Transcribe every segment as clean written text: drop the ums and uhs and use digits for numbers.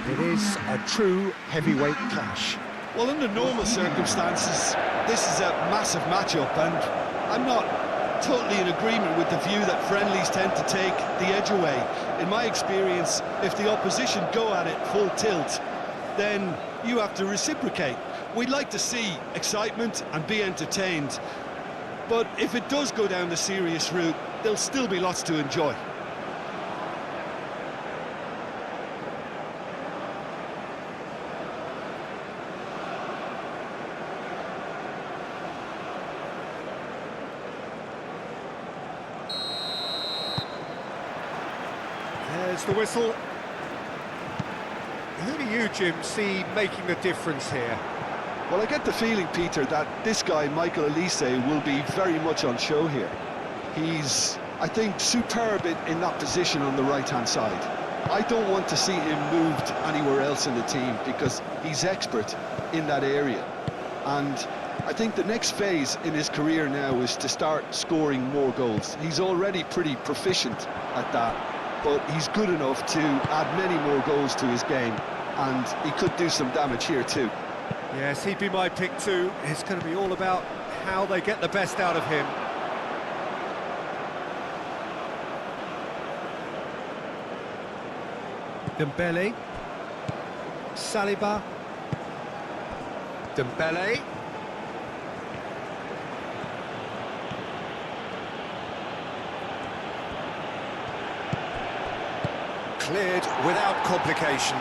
It is a true heavyweight clash. Well, under normal circumstances, this is a massive matchup, and I'm not totally in agreement with the view that friendlies tend to take the edge away. In my experience, if the opposition go at it full tilt, then you have to reciprocate. We'd like to see excitement and be entertained, but if it does go down the serious route, there'll still be lots to enjoy. There's the whistle. Who do you, Jim, see making the difference here? Well, I get the feeling, Peter, that this guy, Michael Elise, will be very much on show here. He's, I think, superb in that position on the right-hand side. I don't want to see him moved anywhere else in the team because he's expert in that area. And I think the next phase in his career now is to start scoring more goals. He's already pretty proficient at that, but he's good enough to add many more goals to his game, and he could do some damage here too. Yes, he'd be my pick too. It's going to be all about how they get the best out of him. Dembele. Saliba. Dembele. Cleared without complication.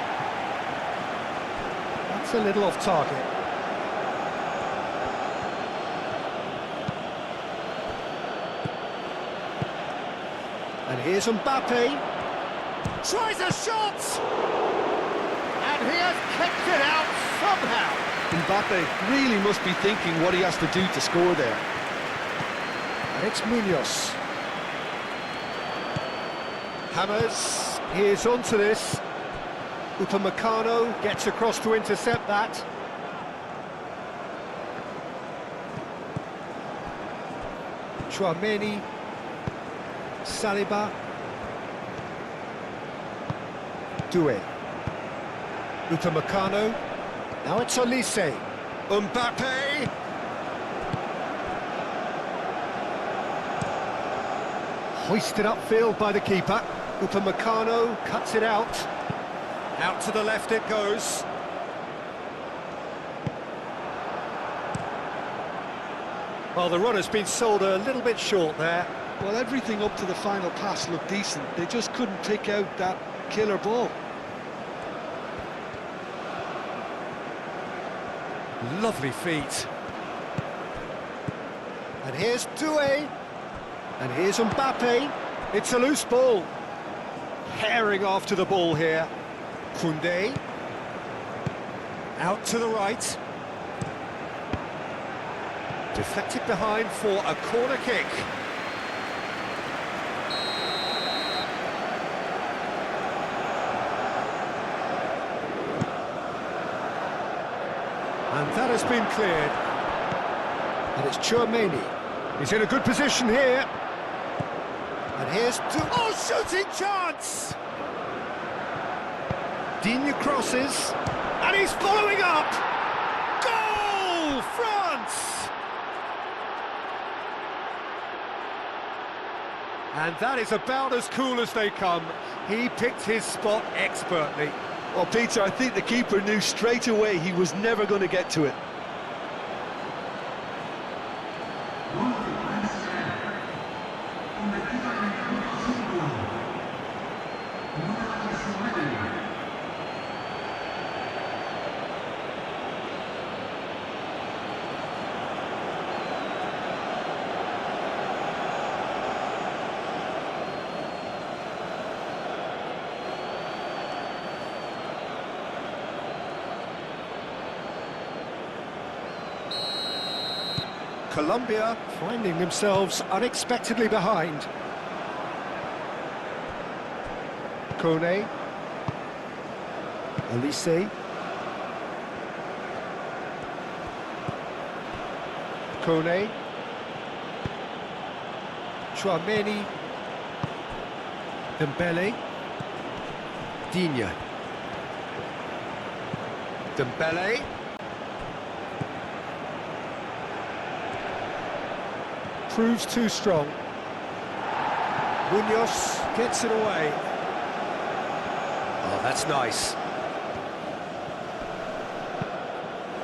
That's a little off target. And here's Mbappe. Tries a shot! And he has kept it out somehow. Mbappe really must be thinking what he has to do to score there. And it's Munoz. Hammers. Here's onto this. Upamecano gets across to intercept that. Tchouaméni. Saliba. Doué. Upamecano. Now it's Olise. Mbappe. Hoisted upfield by the keeper. Upamecano cuts it out. Out to the left it goes. Well, the run has been sold a little bit short there. Well, everything up to the final pass looked decent. They just couldn't pick out that killer ball. Lovely feet. And here's Doué. And here's Mbappe. It's a loose ball. Herring after the ball here. Koundé. Out to the right. Deflected behind for a corner kick. And that has been cleared. And it's Tchouaméni. He's in a good position here. And here's shooting chance! Digne crosses, and he's following up! Goal, France! And that is about as cool as they come. He picked his spot expertly. Well, Peter, I think the keeper knew straight away he was never going to get to it. Colombia finding themselves unexpectedly behind. Kone. Olise. Kone. Tchouaméni. Dembele. Digne. Dembele. Proves too strong. Munoz gets it away. Oh, that's nice.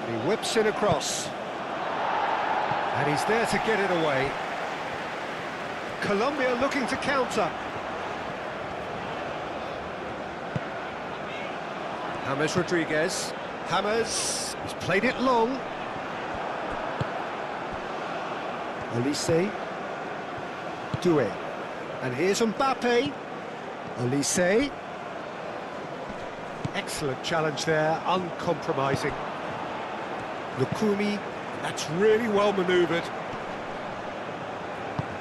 He whips it across. And he's there to get it away. Colombia looking to counter. James Rodriguez. James has played it long. Olise. Doué. And here's Mbappe. Olise. Excellent challenge there, uncompromising. Lukumi, that's really well manoeuvred.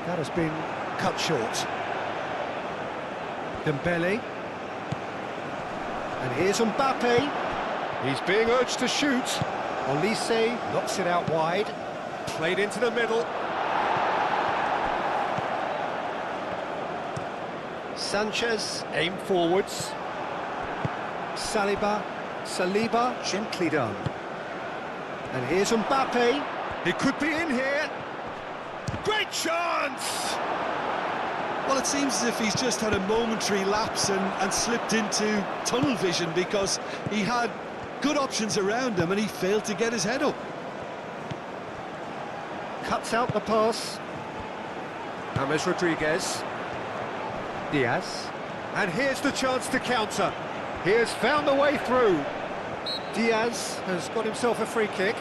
That has been cut short. Dembele. And here's Mbappe. He's being urged to shoot. Olise knocks it out wide. Played into the middle. Sanchez, aim forwards. Saliba, gently done. And here's Mbappe. He could be in here. Great chance! Well, it seems as if he's just had a momentary lapse and slipped into tunnel vision, because he had good options around him and he failed to get his head up. Cuts out the pass. James Rodriguez. Diaz. And here's the chance to counter. He has found the way through. Diaz has got himself a free kick.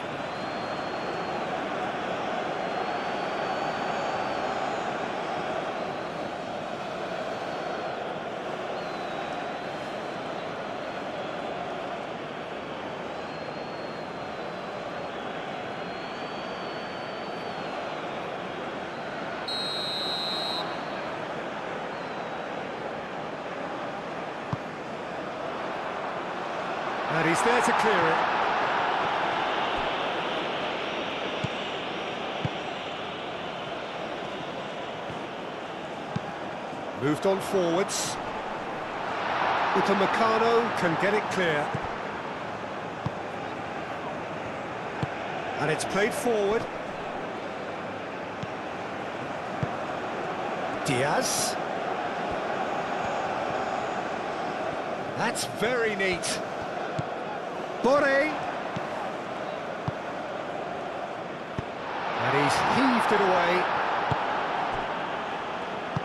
And he's there to clear it. Moved on forwards. Upamecano can get it clear. And it's played forward. Diaz. That's very neat. Boré. And he's heaved it away.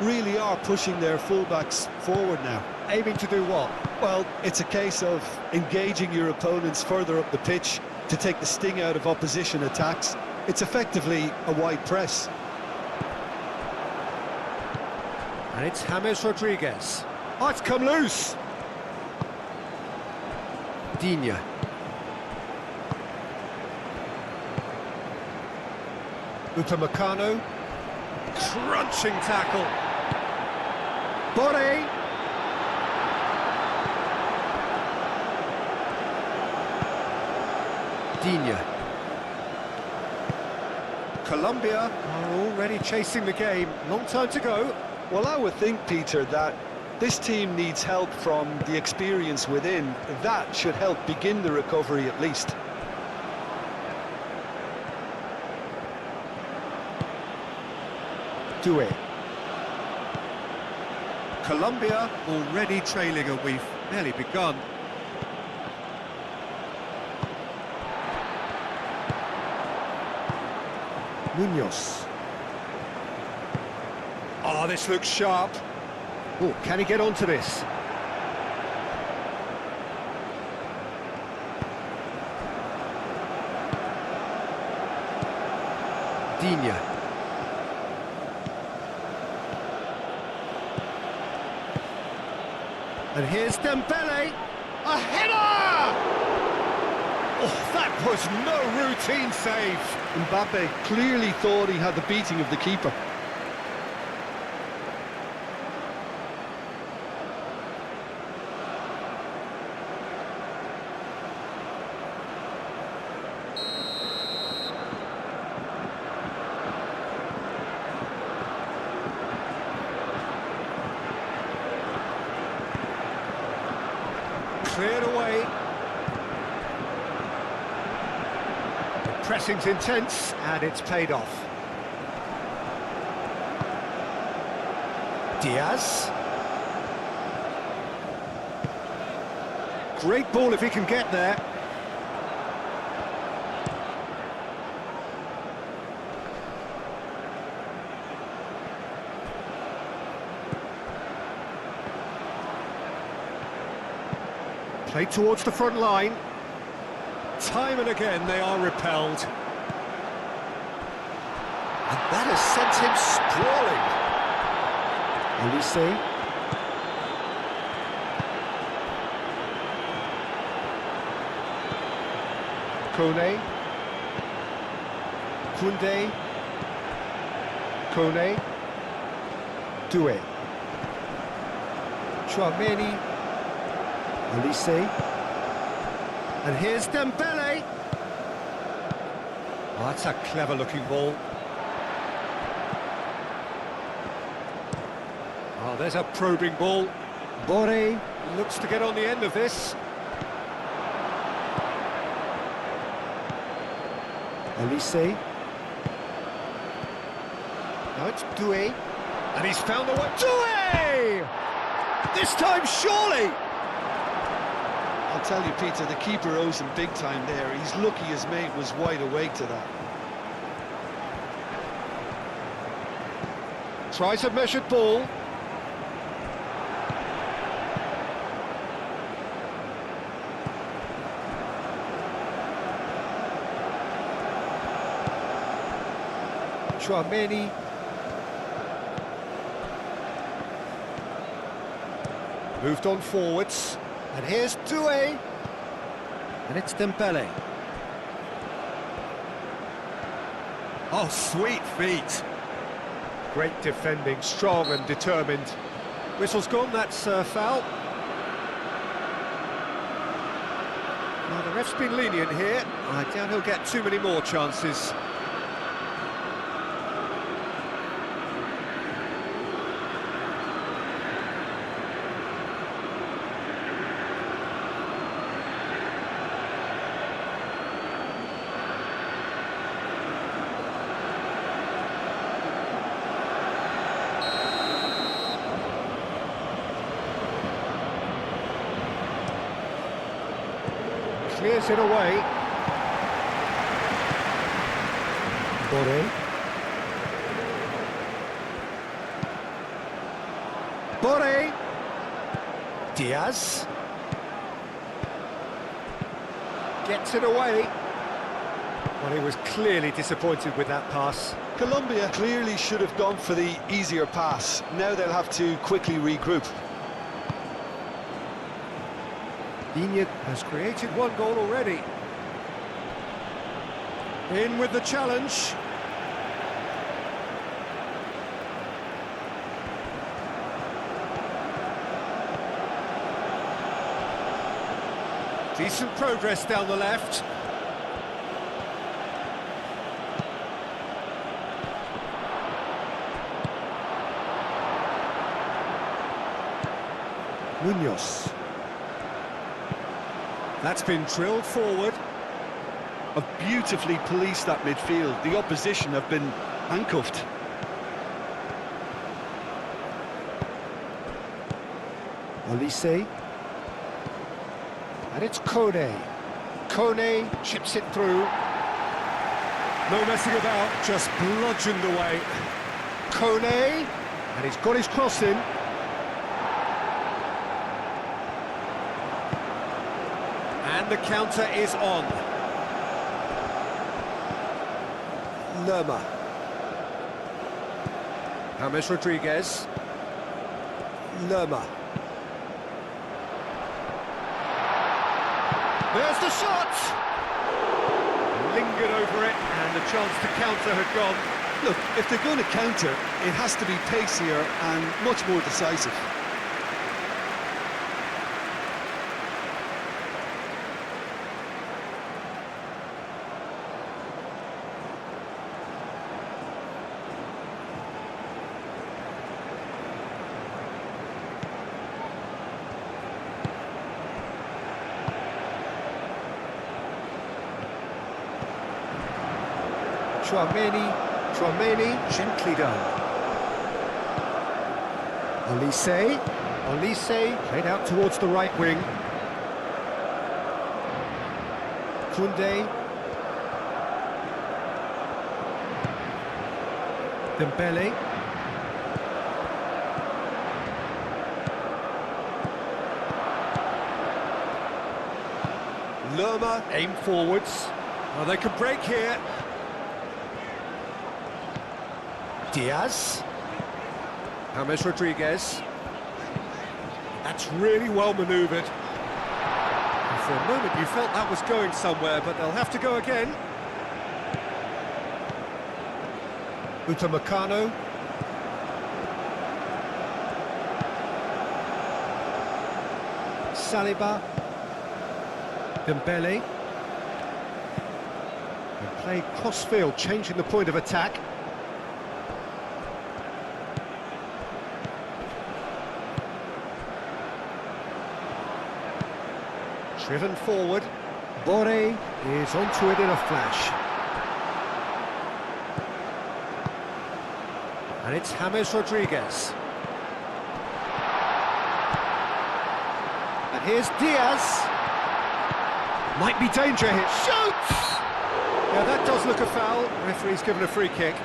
Really are pushing their fullbacks forward now. Aiming to do what? Well, it's a case of engaging your opponents further up the pitch to take the sting out of opposition attacks. It's effectively a wide press. And it's James Rodriguez. Oh, it's come loose. Digne. Upamecano. Crunching tackle. Boré. Digne. Colombia are already chasing the game. Long time to go. Well, I would think, Peter, that this team needs help from the experience within. That should help begin the recovery at least. Doué. Colombia already trailing, and we've barely begun. Munoz. Oh, this looks sharp. Oh, can he get onto this? Digne. And here's Dembele. A header! Oh, that was no routine save. Mbappe clearly thought he had the beating of the keeper. Cleared away. Pressing's intense, and it's paid off. Diaz. Great ball if he can get there. Played towards the front line. Time and again they are repelled. And that has sent him sprawling. Elise. Kone. Kunde. Kone. Due. Chouameni. Elise. And here's Dembele. Oh, that's a clever-looking ball. Oh, there's a probing ball. Boré looks to get on the end of this. Elise. Now it's Doué. And he's found the way. Doué! This time, surely! I'll tell you, Peter, the keeper owes him big time there. He's lucky his mate was wide awake to that. Tries a measured ball. Chouameni. Moved on forwards. And here's Doué. And it's Dembele. Oh, sweet feet. Great defending, strong and determined. Whistle's gone, that's foul. Now, the ref's been lenient here. I doubt he'll get too many more chances. Clears it away. Boré. Boré. Diaz. Gets it away. Well, he was clearly disappointed with that pass. Colombia clearly should have gone for the easier pass. Now they'll have to quickly regroup. Iñak has created one goal already. In with the challenge. Decent progress down the left. Munoz. That's been drilled forward. Have beautifully policed that midfield. The opposition have been handcuffed. Elise. And it's Kone. Kone chips it through. No messing about, just bludgeoned away. Kone. And he's got his cross in. And the counter is on. Lerma. James Rodriguez. Lerma. There's the shot! Lingered over it, and the chance to counter had gone. Look, if they're going to counter, it has to be pacier and much more decisive. Chouameni, gently done. Olise, played out towards the right wing. Koundé. Dembele. Lerma, aim forwards. Well, they could break here. Diaz. James Rodriguez. That's really well manoeuvred. And for a moment you felt that was going somewhere, but they'll have to go again. Upamecano. Saliba. Dembele. And play cross-field, changing the point of attack. Driven forward. Boré is onto it in a flash. And it's James Rodriguez. And here's Diaz. Might be danger here. Shoots! Yeah, that does look a foul. Referee's given a free kick.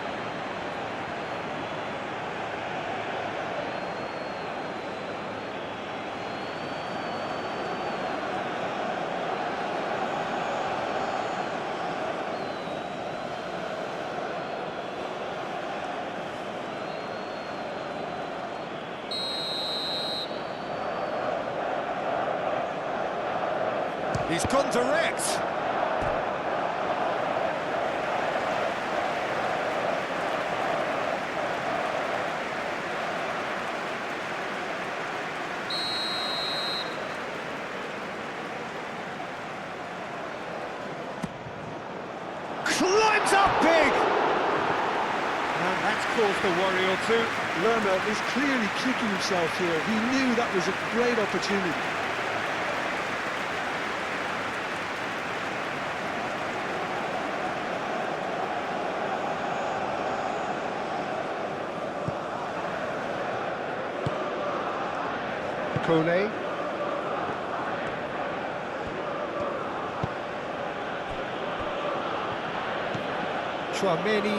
He's gone direct. Climbs up big. And that's caused a worry or two. Lerma is clearly kicking himself here. He knew that was a great opportunity. Kone. Chouameni.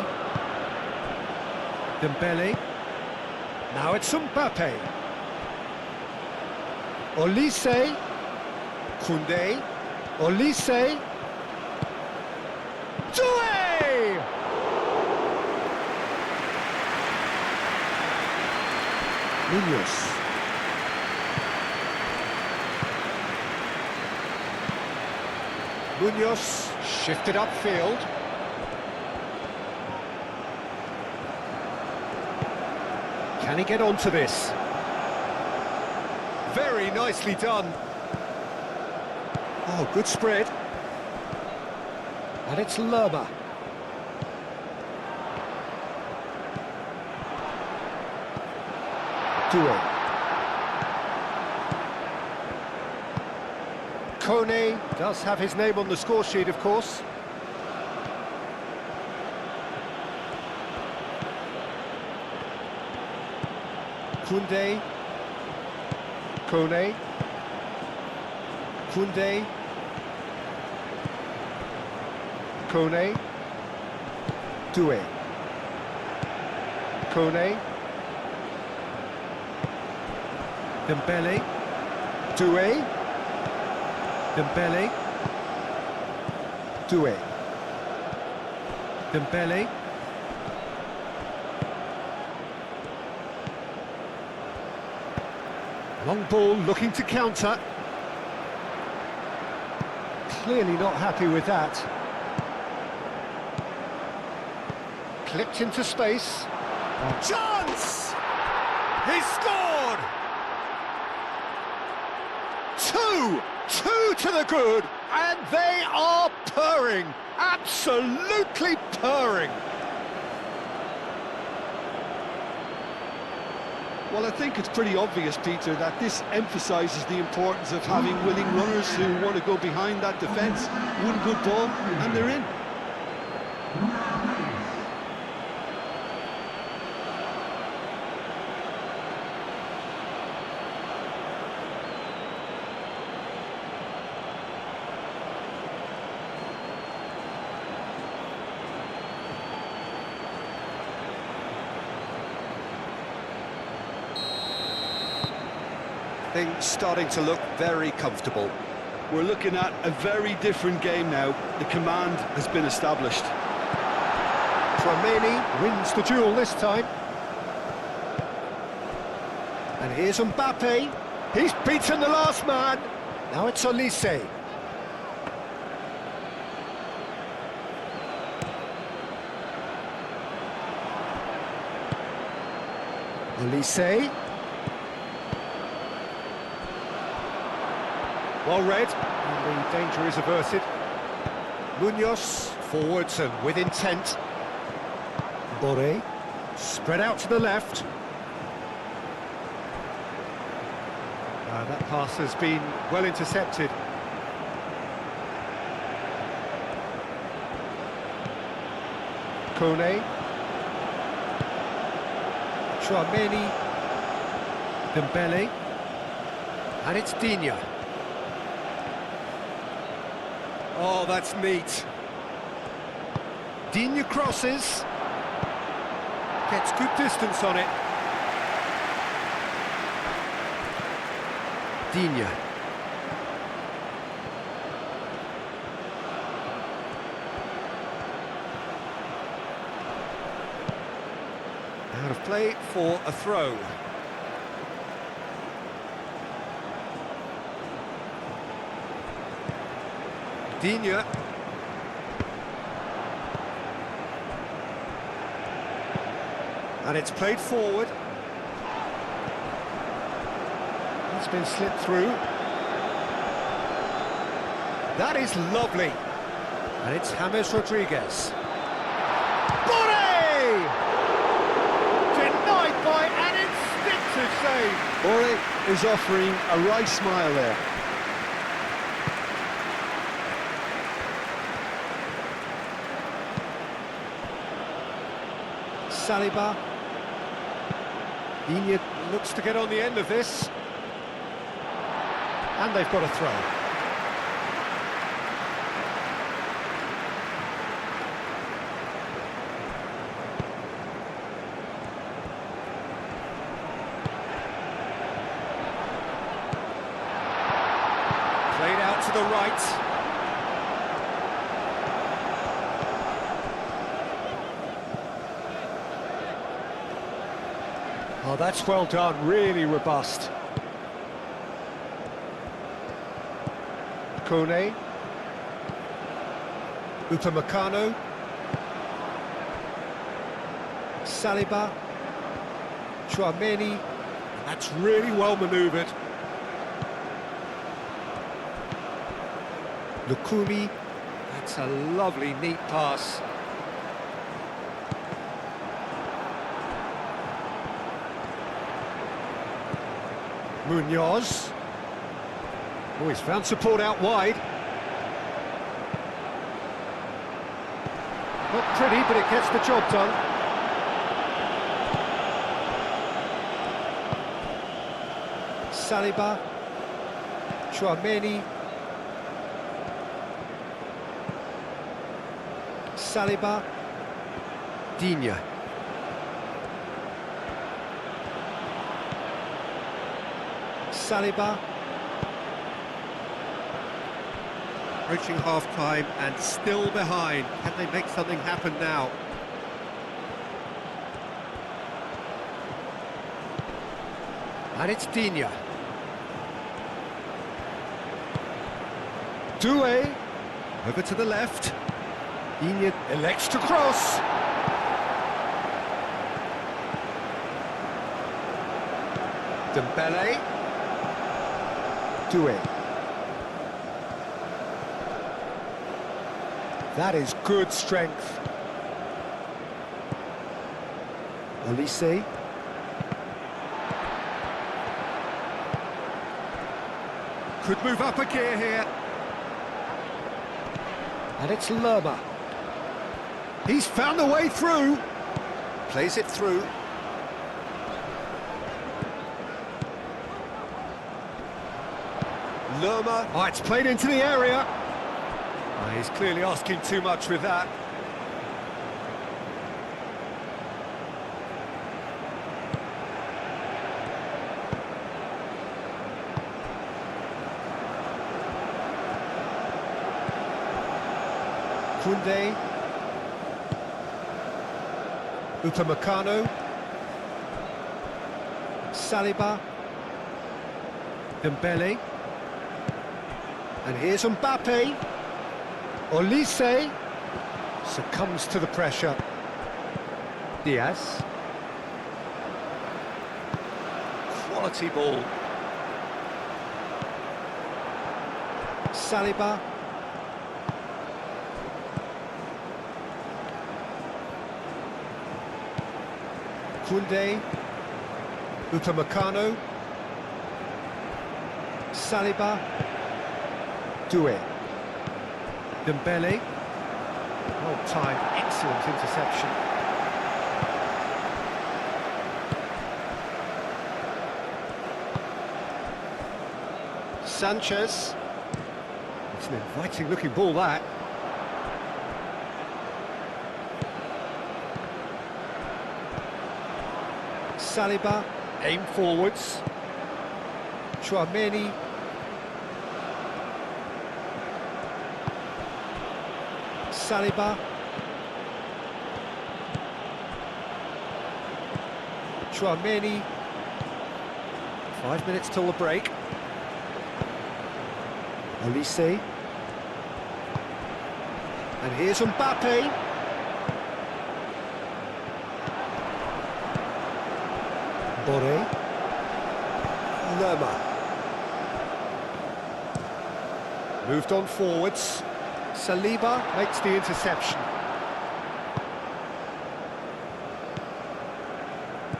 Dembele. Now it's Mbappe. Olise. Koundé. Olise. Doué! Munoz. Munoz shifted upfield. Can he get onto this? Very nicely done. Oh, good spread. And it's Lerma. Doué. Kone does have his name on the score sheet, of course. Koundé. Kone. Koundé. Kone. Doué. Kone. Dembele. Doué. Dembele. Doué. Dembele. Long ball looking to counter. Clearly not happy with that. Clipped into space. Chance! He scored! Two to the good, and they are purring, absolutely purring. Well, I think it's pretty obvious, Peter, that this emphasises the importance of having willing runners who want to go behind that defence. One good ball, and they're in. Things starting to look very comfortable. We're looking at a very different game now. The command has been established. Tchouaméni wins the duel this time. And here's Mbappe. He's beaten the last man. Now it's Olise. Olise. Well read, and the danger is averted. Munoz forwards and with intent. Boré spread out to the left. That pass has been well intercepted. Kone. Tchouaméni. Dembele. And it's Digne. Oh, that's neat. Digne crosses. Gets good distance on it. Digne. Out of play for a throw. Digne. And it's played forward. It's been slipped through. That is lovely. And it's James Rodriguez. Boré! Denied by an instinctive save. Boré is offering a wry smile there. Saliba. Digne looks to get on the end of this. And they've got a throw. Played out to the right. Oh, that's well done, really robust. Kone. Upamecano. Saliba. Tchouaméni. That's really well manoeuvred. Lukumi. That's a lovely, neat pass. Munoz. Oh, he's found support out wide. Not pretty, but it gets the job done. Saliba. Tchouaméni. Saliba. Digne. Saliba. Approaching half-time and still behind. Can they make something happen now? And it's Digne. Doué. Over to the left. Digne elects to cross. Dembele. Doué. That is good strength. Olise. Could move up a gear here. And it's Lerma. He's found the way through. Plays it through. Lerma. Oh, it's played into the area. Oh, he's clearly asking too much with that. Koundé. Upamecano. Saliba. Dembele. And here's Mbappe. Olise succumbs to the pressure. Diaz. Quality ball. Saliba. Koundé. Upamecano. Saliba. Doué. Dembele. Well timed, excellent interception. Sanchez. It's an inviting looking ball, that. Saliba, aim forwards. Chouameni. Saliba. Chouameni. 5 minutes till the break. Olise. And here's Mbappe. Boré. Lerma. Moved on forwards. Saliba makes the interception.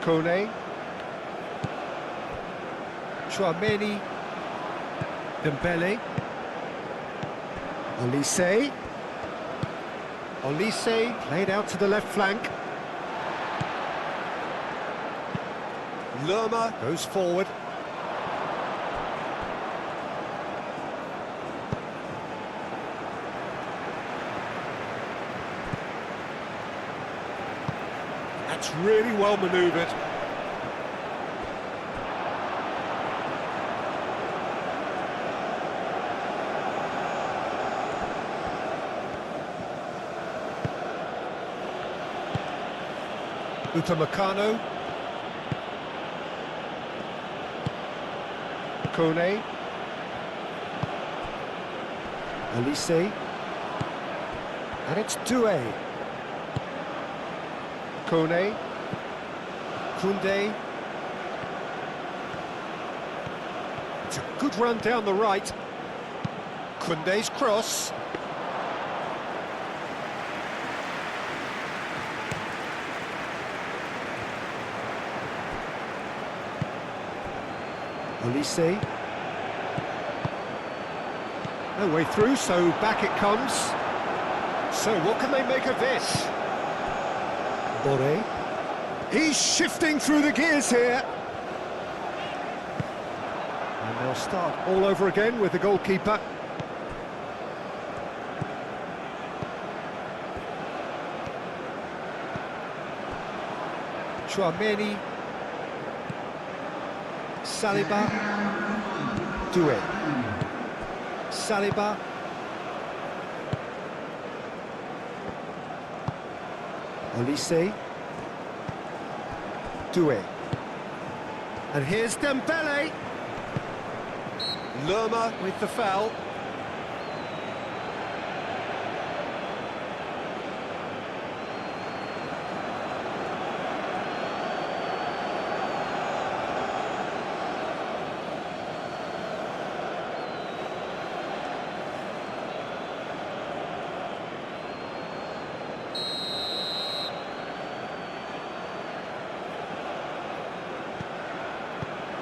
Kone. Chouameni. Dembele. Olise. Olise played out to the left flank. Lerma goes forward. That's really well manoeuvred. Upamecano. Kone. Olise. And it's Doué. Kone. Koundé. It's a good run down the right. Koundé's cross. Olise. No way through, so back it comes. So what can they make of this? Boré. He's shifting through the gears here. And they'll start all over again with the goalkeeper. Chouameni. Saliba. Doué. Saliba. Olise. Doué. And here's Dembele. Lerma with the foul.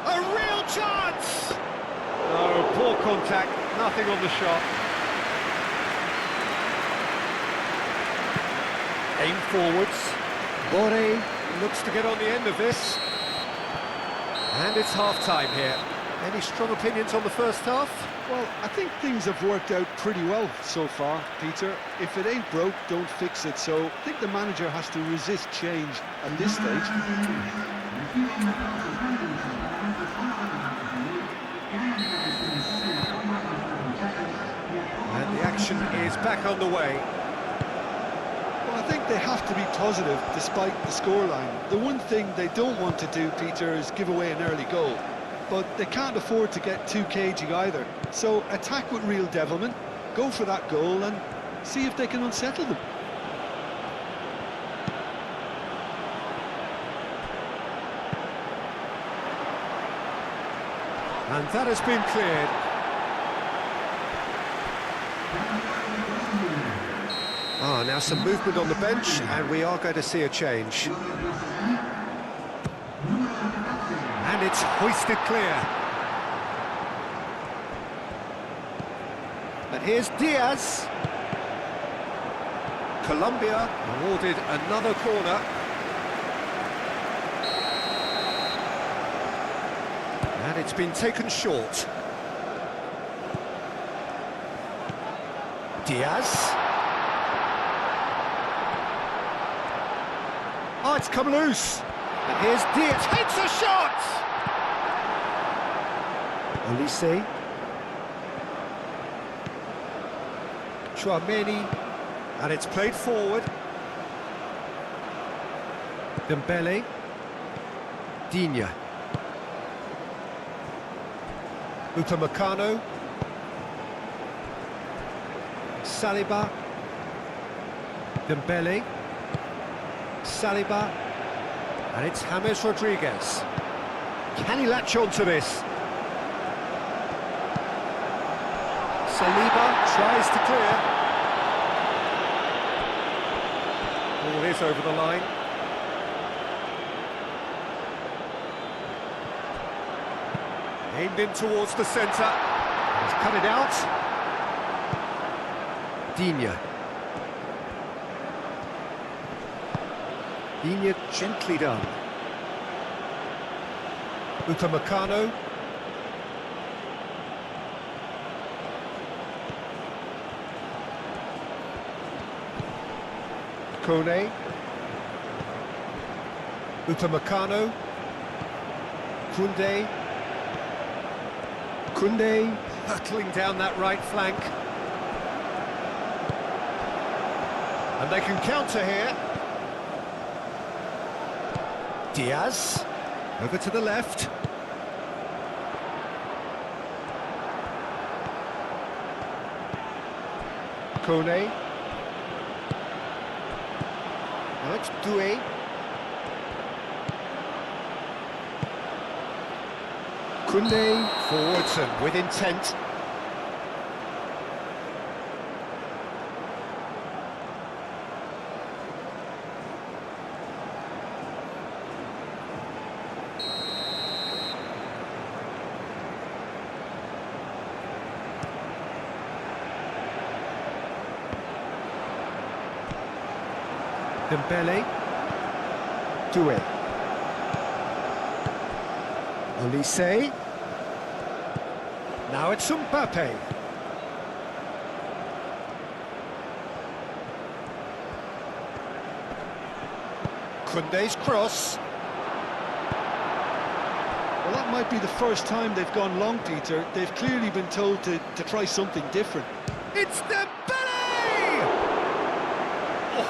A real chance! Oh, poor contact, nothing on the shot. Aim forwards. Boré looks to get on the end of this. And it's half-time here. Any strong opinions on the first half? Well, I think things have worked out pretty well so far, Peter. If it ain't broke, don't fix it. So I think the manager has to resist change at this stage. And the action is back on the way. think they have to be positive despite the scoreline. The one thing they don't want to do, Peter, is give away an early goal. But they can't afford to get too cagey either. So attack with real devilment, go for that goal and see if they can unsettle them. And that has been cleared. Now some movement on the bench, and we are going to see a change. And it's hoisted clear. And here's Diaz. Colombia awarded another corner. And it's been taken short. Diaz. Oh, it's come loose. And here's Diaz. Hits a shot! Olise. Chouameni. And it's played forward. Dembele. Digne. Upamecano. Saliba. Dembele. Saliba. And it's James Rodriguez. Can he latch on to this? Saliba tries to clear. Ball is over the line. Aimed in towards the centre. He's cut it out. Digne. Digne gently done. Upamecano. Kone. Upamecano. Koundé. Koundé hurtling down that right flank. And they can counter here. Diaz, over to the left. Kone. Now it's Doué. Koundé forwards and with intent. Dembele. Doué. Olise. Now it's Mbappe. Koundé's cross. Well, that might be the first time they've gone long, Peter. They've clearly been told to try something different. It's Dembele! Oh,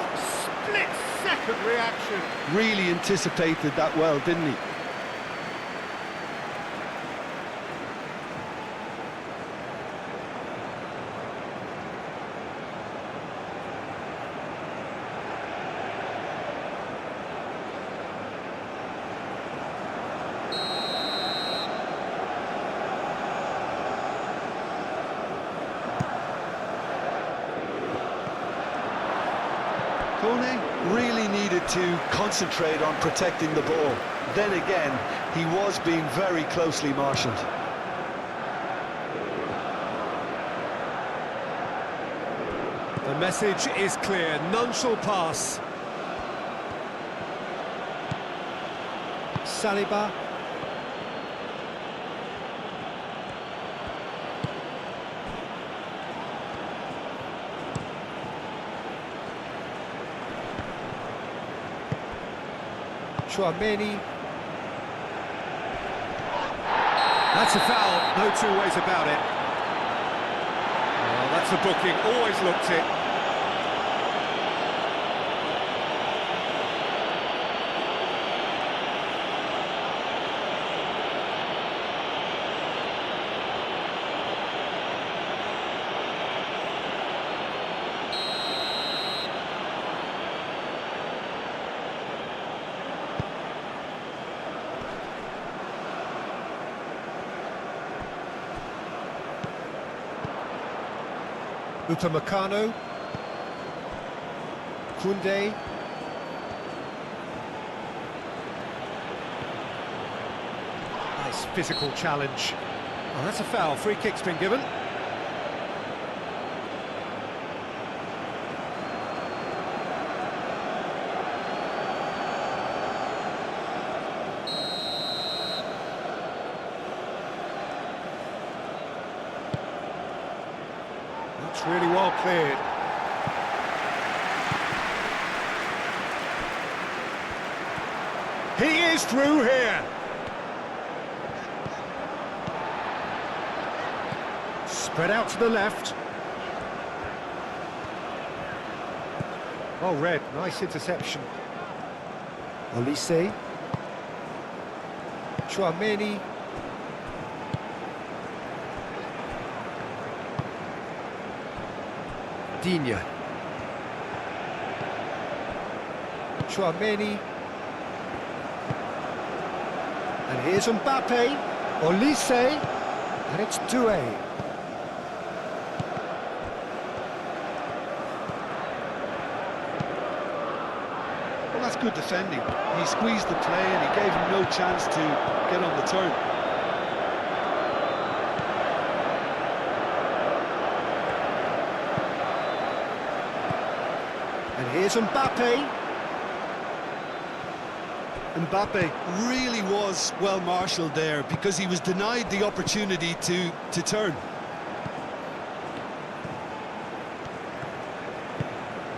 split-second reaction. Really anticipated that well, didn't he? Kone really needed to concentrate on protecting the ball. Then again, he was being very closely marshalled. The message is clear, none shall pass. Saliba. Chouameni. That's a foul, no two ways about it. Well, that's a booking, always looked it. Upamecano. Koundé. Nice physical challenge. Oh, that's a foul. Free kick's been given. That's really well cleared. He is through here. Spread out to the left. Well read, nice interception. Olise. Chouameni. Digne. Chouameni. And here's Mbappe. Olise. And it's Doué. Well, that's good defending. He squeezed the play and he gave him no chance to get on the turn. And here's Mbappe. Mbappe really was well marshalled there because he was denied the opportunity to turn.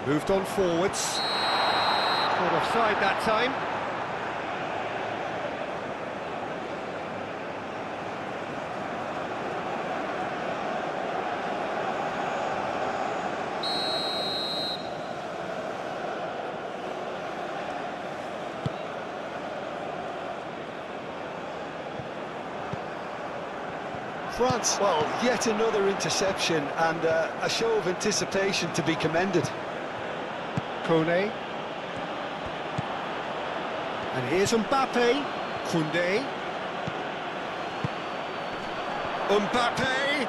Moved on forwards. Caught offside that time. France, well, yet another interception and a show of anticipation to be commended. Kone. And here's Mbappe. Koundé. Mbappe.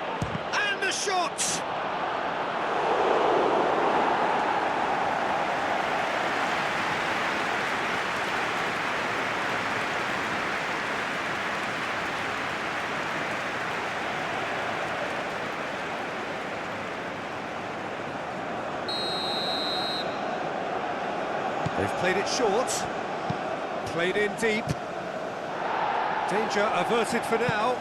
And the shot! They've played it short. Played in deep. Danger averted for now.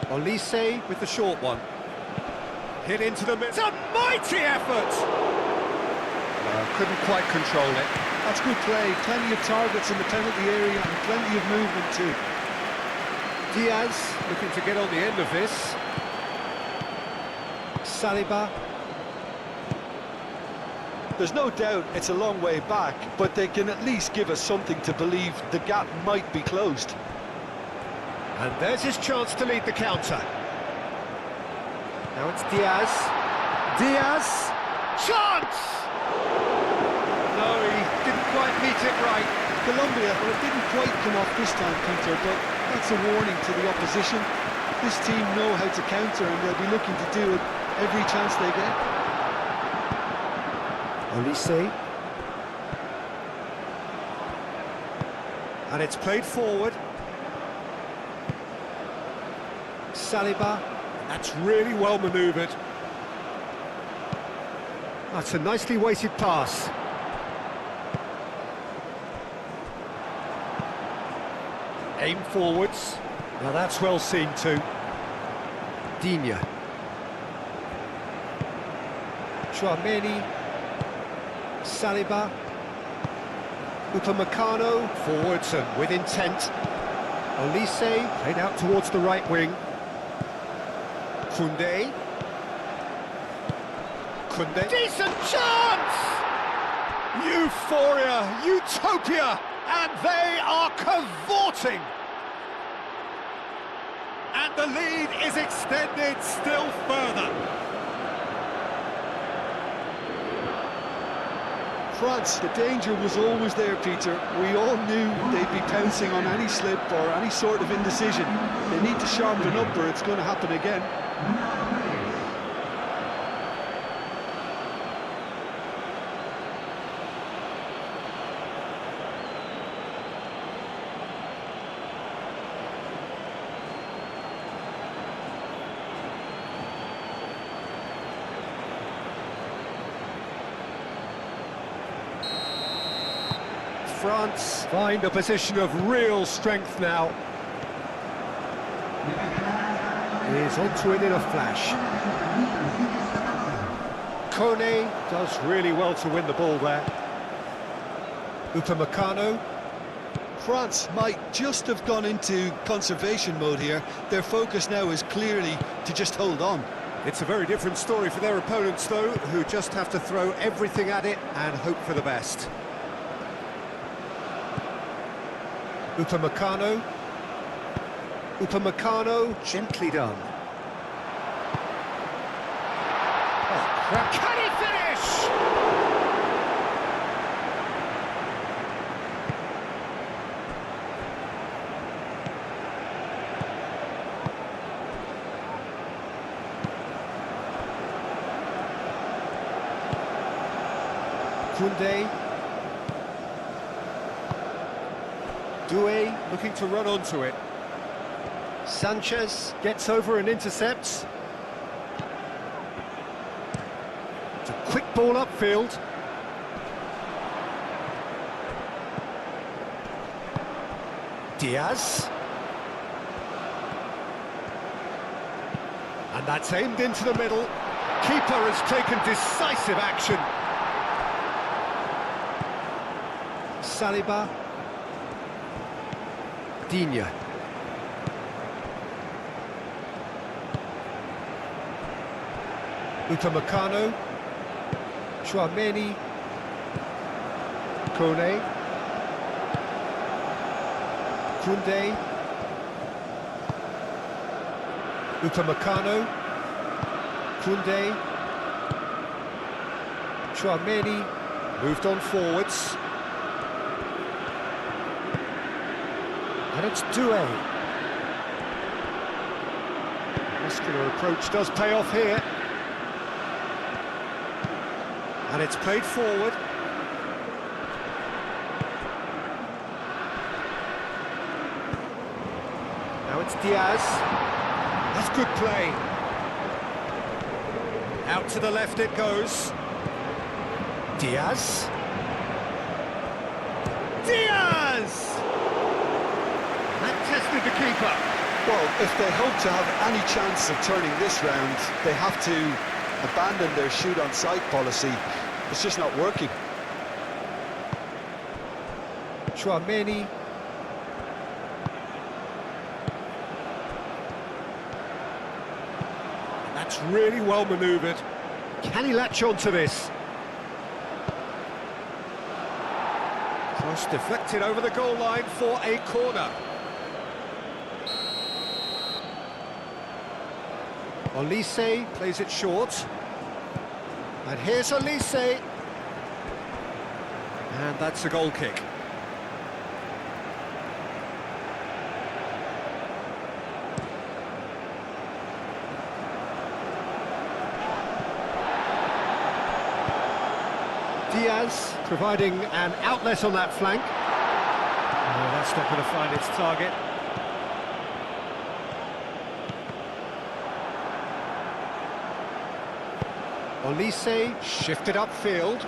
Olise with the short one. Hit into the middle. It's a mighty effort! Couldn't quite control it. That's good play. Plenty of targets in the penalty area and plenty of movement too. Diaz looking to get on the end of this. Saliba. There's no doubt it's a long way back, but they can at least give us something to believe the gap might be closed. And there's his chance to lead the counter. Now it's Diaz. Diaz! Chance! No, he didn't quite meet it right. Colombia, well, it didn't quite come off this time, Peter, but that's a warning to the opposition. This team know how to counter and they'll be looking to do it every chance they get. Olise. And it's played forward. Saliba. That's really well manoeuvred. That's a nicely weighted pass. Aim forwards. Now that's well seen too. Digne. Chouameni. Saliba. Upamecano. Forwards and with intent. Olise played out towards the right wing. Koundé. Koundé. Decent chance! Euphoria, utopia, and they are cavorting. And the lead is extended still further. France, the danger was always there, Peter. We all knew they'd be pouncing on any slip or any sort of indecision. They need to sharpen up or it's going to happen again. France find a position of real strength now. He's onto it in a flash. Kone does really well to win the ball there. Upamecano. France might just have gone into conservation mode here. Their focus now is clearly to just hold on. It's a very different story for their opponents, though, who just have to throw everything at it and hope for the best. Upamecano. Upamecano, gently done. Oh, can he finish? Koundé. Doué looking to run onto it. Sanchez gets over and intercepts. It's a quick ball upfield. Diaz. And that's aimed into the middle. Keeper has taken decisive action. Saliba. Digne. Upamecano. Chouameni. Kone. Koundé. Upamecano. Koundé. Chouameni. Moved on forwards. And it's Doué. Muscular approach does pay off here. And it's played forward. Now it's Diaz. That's good play. Out to the left it goes. Diaz. Diaz! Tested the keeper. Well, if they hope to have any chance of turning this round, they have to abandon their shoot-on-sight policy. It's just not working. Chouameni. That's really well manoeuvred. Can he latch on to this? Cross deflected over the goal line for a corner. Olise plays it short. And here's Olise. And that's a goal kick. Diaz providing an outlet on that flank. Oh, that's not going to find its target. Olise shifted upfield.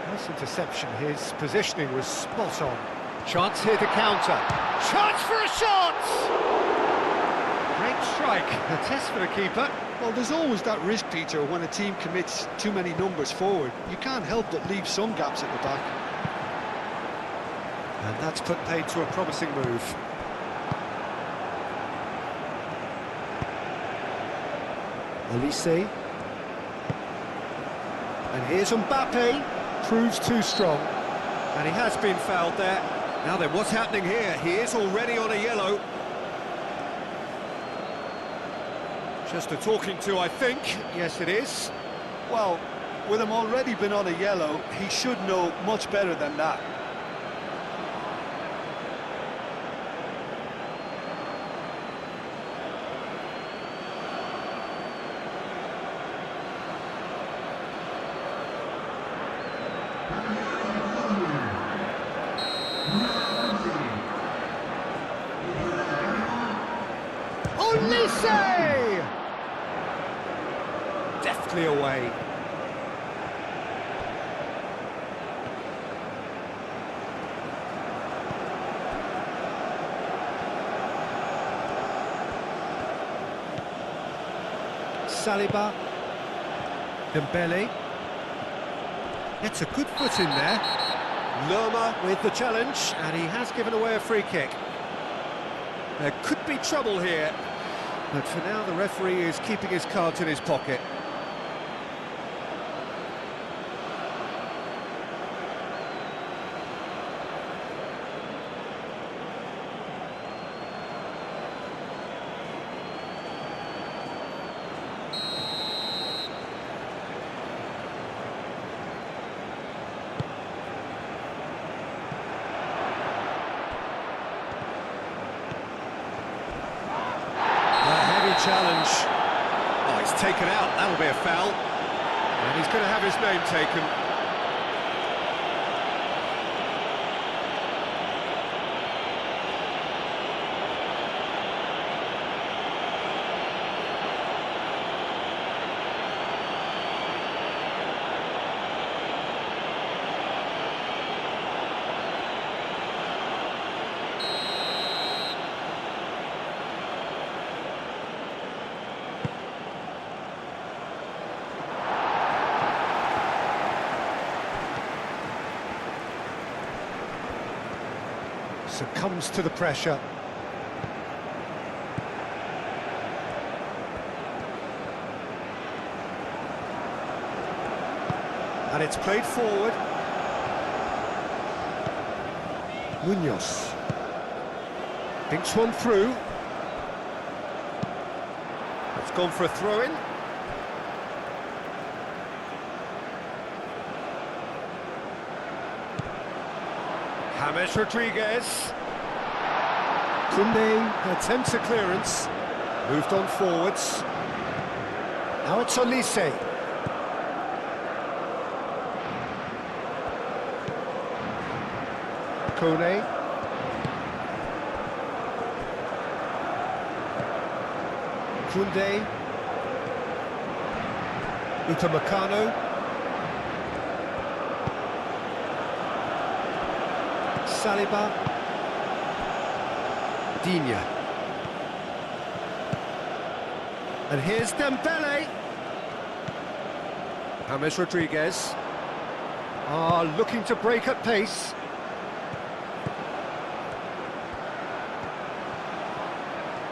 Nice interception. His positioning was spot on. Chance here to counter. Chance for a shot! Great strike. A test for the keeper. Well, there's always that risk, Peter, when a team commits too many numbers forward. You can't help but leave some gaps at the back. And that's put paid to a promising move. Olise. And here's Mbappe. Proves too strong. And he has been fouled there. Now then, what's happening here? He is already on a yellow. Just a talking to, I think. Yes, it is. Well, with him already been on a yellow, he should know much better than that. Olise! Deftly away. Saliba. Dembele. Gets a good foot in there. Lerma with the challenge, and he has given away a free kick. There could be trouble here, but for now the referee is keeping his cards in his pocket. Challenge. Oh, he's taken out. That'll be a foul. And he's going to have his name taken. Succumbs to the pressure. And it's played forward. Munoz. Thinks one through. It's gone for a throw-in. James Rodriguez. Koundé attempts a clearance. Moved on forwards. Now it's Olise. Koundé. Koundé. Upamecano. Saliba. Digne. And here's Dembele. James Rodriguez. Looking to break at pace.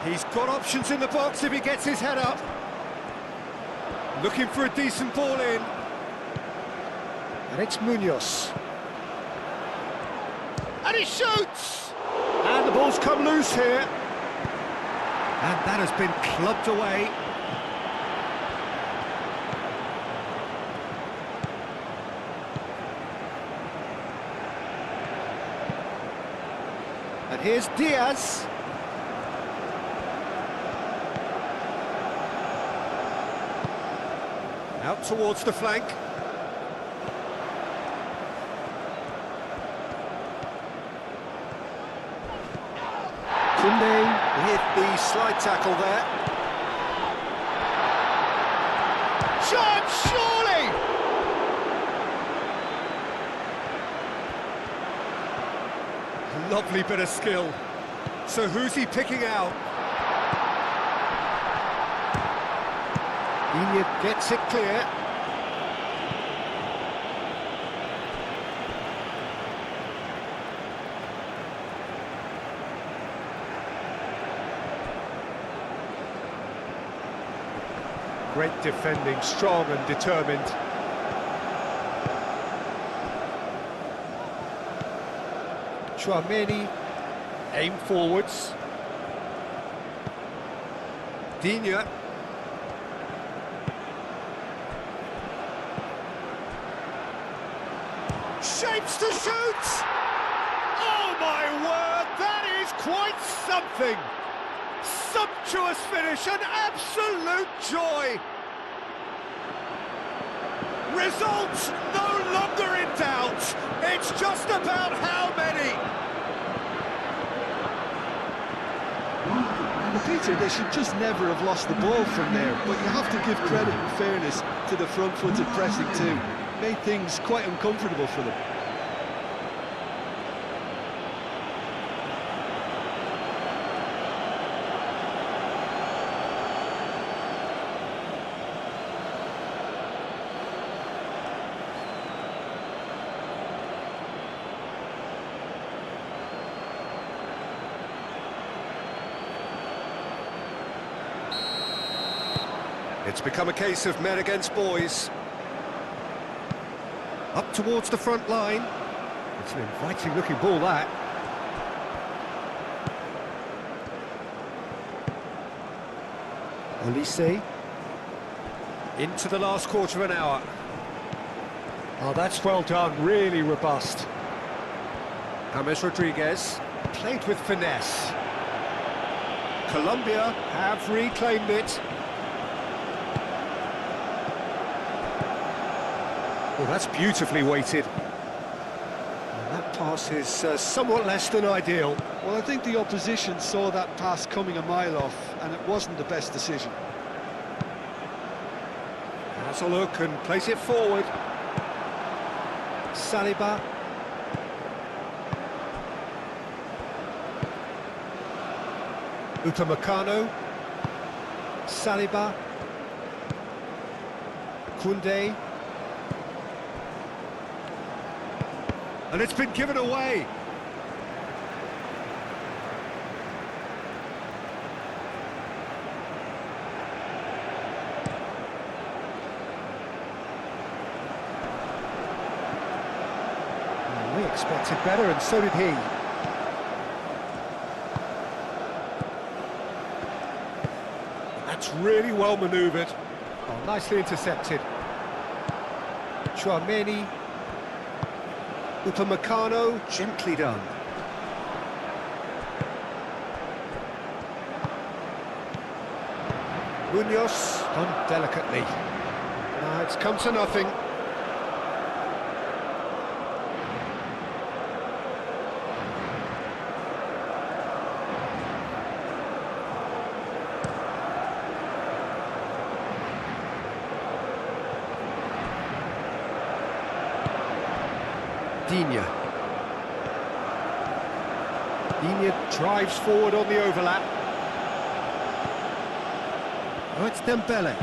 He's got options in the box if he gets his head up. Looking for a decent ball in. And it's Munoz. And he shoots! And the ball's come loose here. And that has been clubbed away. And here's Diaz. Out towards the flank. Koundé hit the slide tackle there. Shot, surely! Lovely bit of skill. So who's he picking out? Digne gets it clear. Great defending, strong and determined. Chouameni, aim forwards. Digne. shapes to shoot! Oh my word, that is quite something! Sumptuous finish, an absolute joy! Results no longer in doubt, it's just about how many! Peter, they should just never have lost the ball from there, but you have to give credit and fairness to the front-footed pressing too. Made things quite uncomfortable for them. It's become a case of men against boys. Up towards the front line. It's an inviting looking ball, that. Olise. Into the last quarter of an hour. Oh, that's well done, really robust. James Rodriguez, played with finesse. Colombia have reclaimed it. Well, that's beautifully weighted. And that pass is somewhat less than ideal. Well, I think the opposition saw that pass coming a mile off, and it wasn't the best decision. Has a look and plays it forward. Saliba. Upamecano. Saliba. Koundé. And it's been given away. Well, we expected better, and so did he. That's really well manoeuvred. Oh, nicely intercepted. Chouameni. Upamecano, gently done. Munoz, done delicately. It's come to nothing. Digne drives forward on the overlap. Oh, it's Dembele.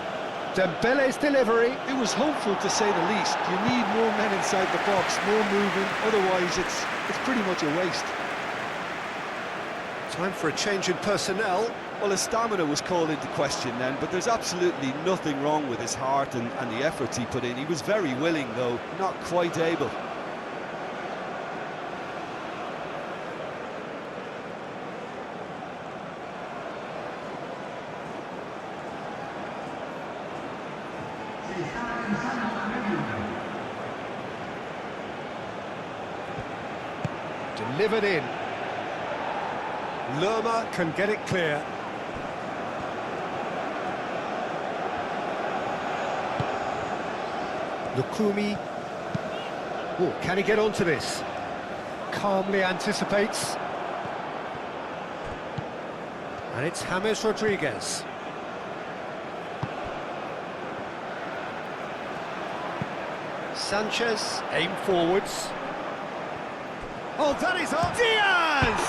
Dembele's delivery. It was hopeful, to say the least. You need more men inside the box, more moving, otherwise it's pretty much a waste. Time for a change in personnel. Well, his stamina was called into question then, but there's absolutely nothing wrong with his heart and the efforts he put in. He was very willing, though, not quite able. Delivered in. Lerma can get it clear. Lukumi. Oh, can he get onto this? Calmly anticipates. And it's James Rodriguez. Sanchez, aim forwards. Oh, that is on Diaz!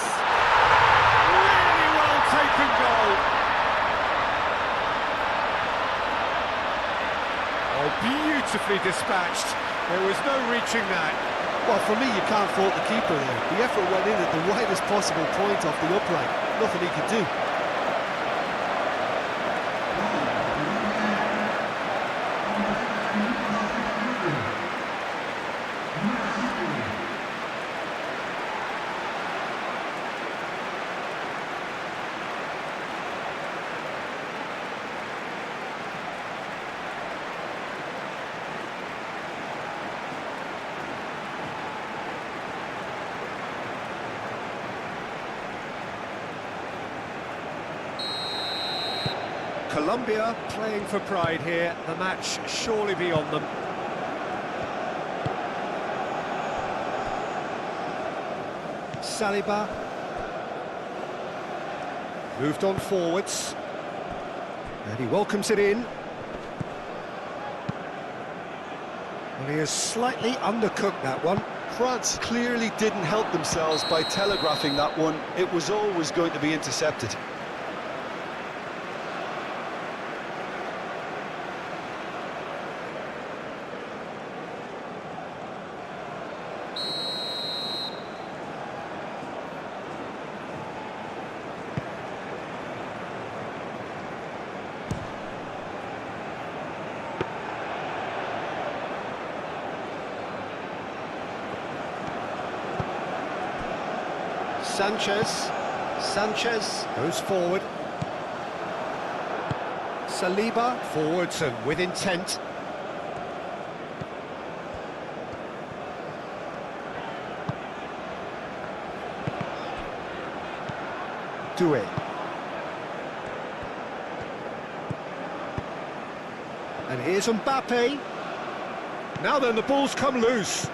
Really well taken goal. Oh, beautifully dispatched. There was no reaching that. Well, for me, you can't fault the keeper there. The effort went in at the widest possible point off the upright. Nothing he could do. Colombia playing for pride here. The match surely be on them. Saliba. Moved on forwards. And he welcomes it in. Well, he has slightly undercooked that one. France clearly didn't help themselves by telegraphing that one. It was always going to be intercepted. Sanchez goes forward. Saliba forwards and with intent. Doué. And here's Mbappe. Now then, the ball's come loose.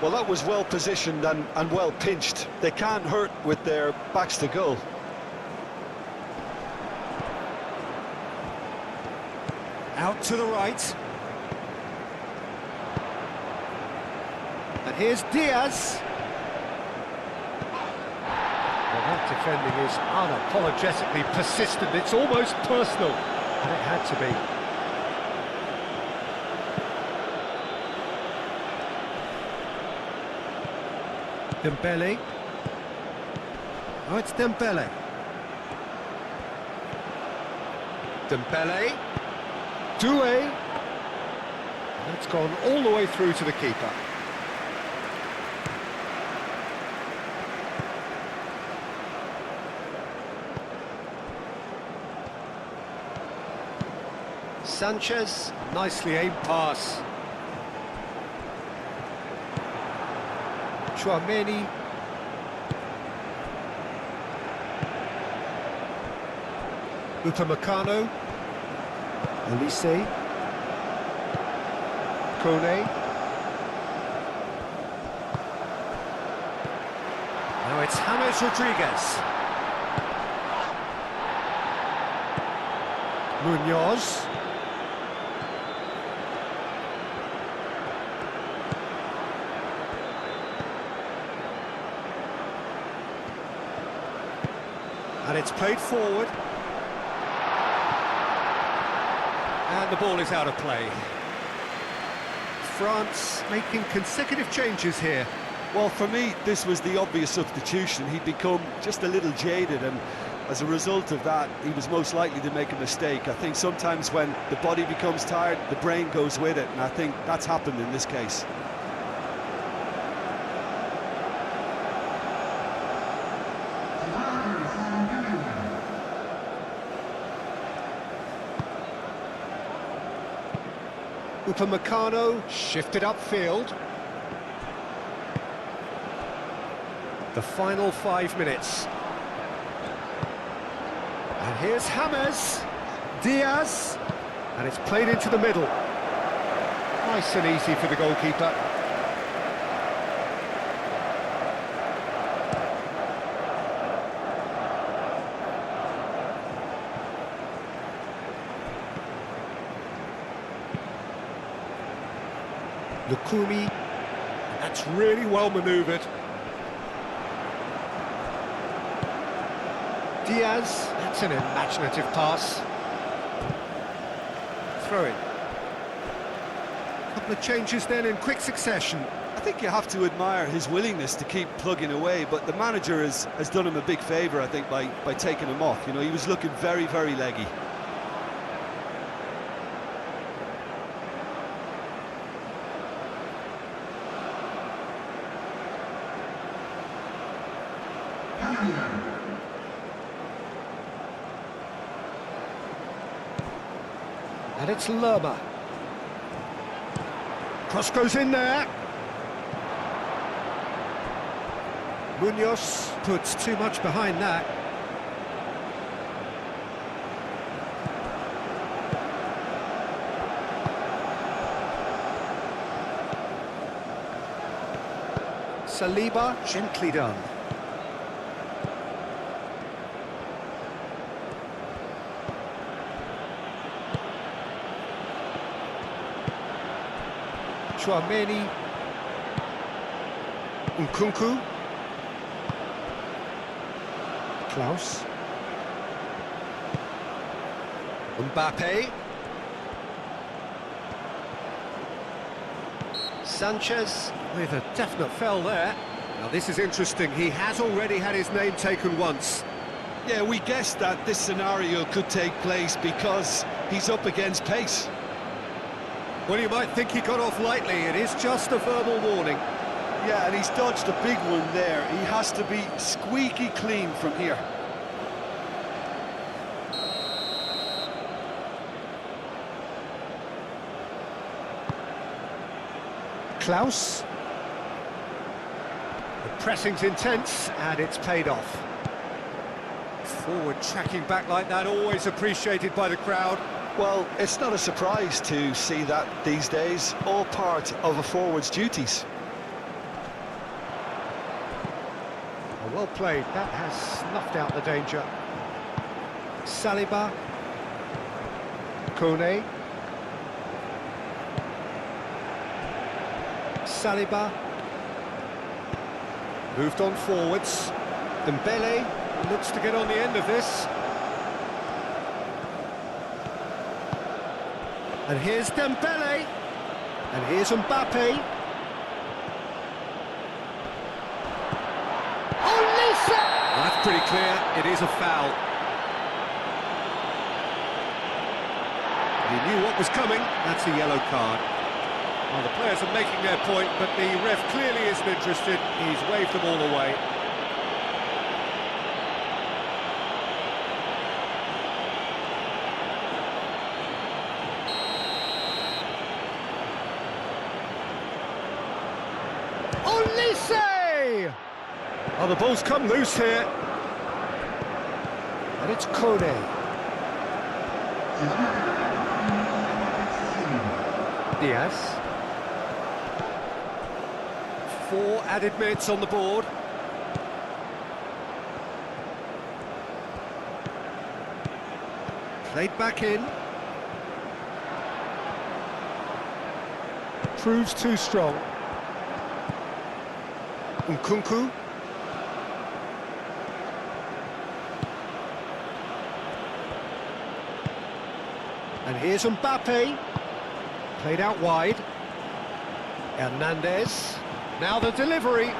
Well, that was well positioned and well pinched. They can't hurt with their backs to goal. Out to the right. And here's Diaz. Well, that defending is unapologetically persistent. It's almost personal. And it had to be. Dembele. Oh, it's Dembele. Dembele. Doué. That's gone all the way through to the keeper. Sanchez, nicely aimed pass. Chouameni. Upamecano. Elise. Kone. Now it's James Rodriguez. Munoz. And it's played forward. And the ball is out of play. France making consecutive changes here. Well, for me, this was the obvious substitution. He'd become just a little jaded, and as a result of that, he was most likely to make a mistake. I think sometimes when the body becomes tired, the brain goes with it, and I think that's happened in this case. Upamecano shifted upfield. The final 5 minutes. And here's James. Diaz. And it's played into the middle. Nice and easy for the goalkeeper. Lukumi, that's really well manoeuvred. Diaz, that's an imaginative pass. Throw in. Couple of changes then in quick succession. I think you have to admire his willingness to keep plugging away, but the manager has done him a big favour, I think, by taking him off. You know, he was looking very, very leggy. And it's Lerma. Cross goes in there. Munoz puts too much behind that. Saliba, gently done. Chouameni. Nkunku. Klaus. Mbappe. Sanchez with a definite foul there. Now this is interesting, he has already had his name taken once. Yeah, we guessed that this scenario could take place because he's up against pace. Well, you might think he got off lightly, it is just a verbal warning. Yeah, and he's dodged a big one there. He has to be squeaky clean from here. Klaus. The pressing's intense, and it's paid off. Forward tracking back like that, always appreciated by the crowd. Well, it's not a surprise to see that these days, all part of a forward's duties. Well played, that has snuffed out the danger. Saliba. Kone. Saliba. Moved on forwards. Dembele looks to get on the end of this. And here's Dembele. And here's Mbappe. Well, that's pretty clear, it is a foul. He knew what was coming, that's a yellow card. Well, the players are making their point, but the ref clearly isn't interested. He's waved them all away. Olise! Oh, the ball's come loose here. And it's Kone. Diaz. 4 added minutes on the board. Played back in. Proves too strong. Nkunku. And here's Mbappe. Played out wide. Hernandez. Now the delivery.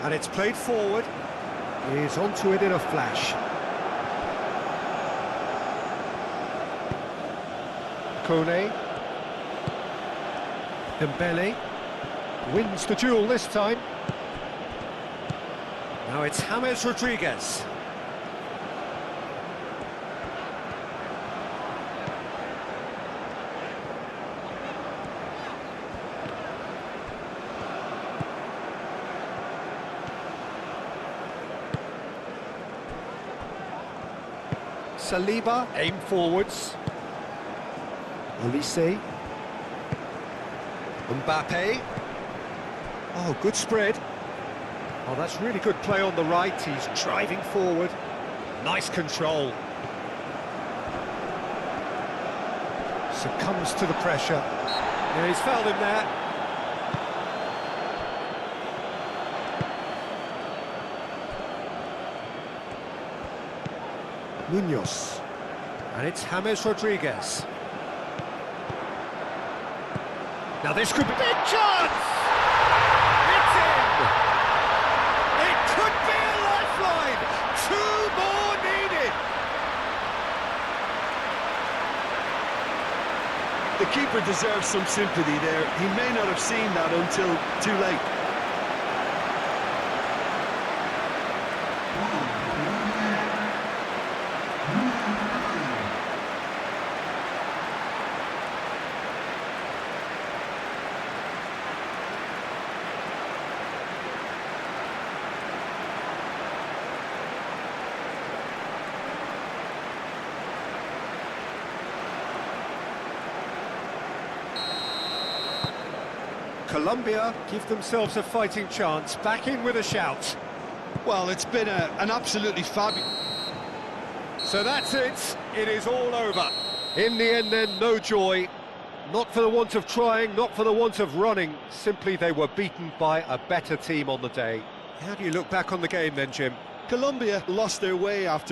And it's played forward. He's onto it in a flash. Kone. Dembele. Wins the duel this time. Now it's James Rodriguez. Saliba, aim forwards. Olise. Mbappe. Oh, good spread. Oh, that's really good play on the right. He's driving forward. Nice control. Succumbs to the pressure. Yeah, he's fouled him there. Munoz. And it's James Rodriguez. Now this could be... Big chance! It's in! It could be a lifeline! 2 more needed! The keeper deserves some sympathy there. He may not have seen that until too late. Colombia give themselves a fighting chance, back in with a shout. Well, it's been an absolutely fabulous... So that's it, it is all over. In the end then, no joy. Not for the want of trying, not for the want of running, simply they were beaten by a better team on the day. How do you look back on the game then, Jim? Colombia lost their way after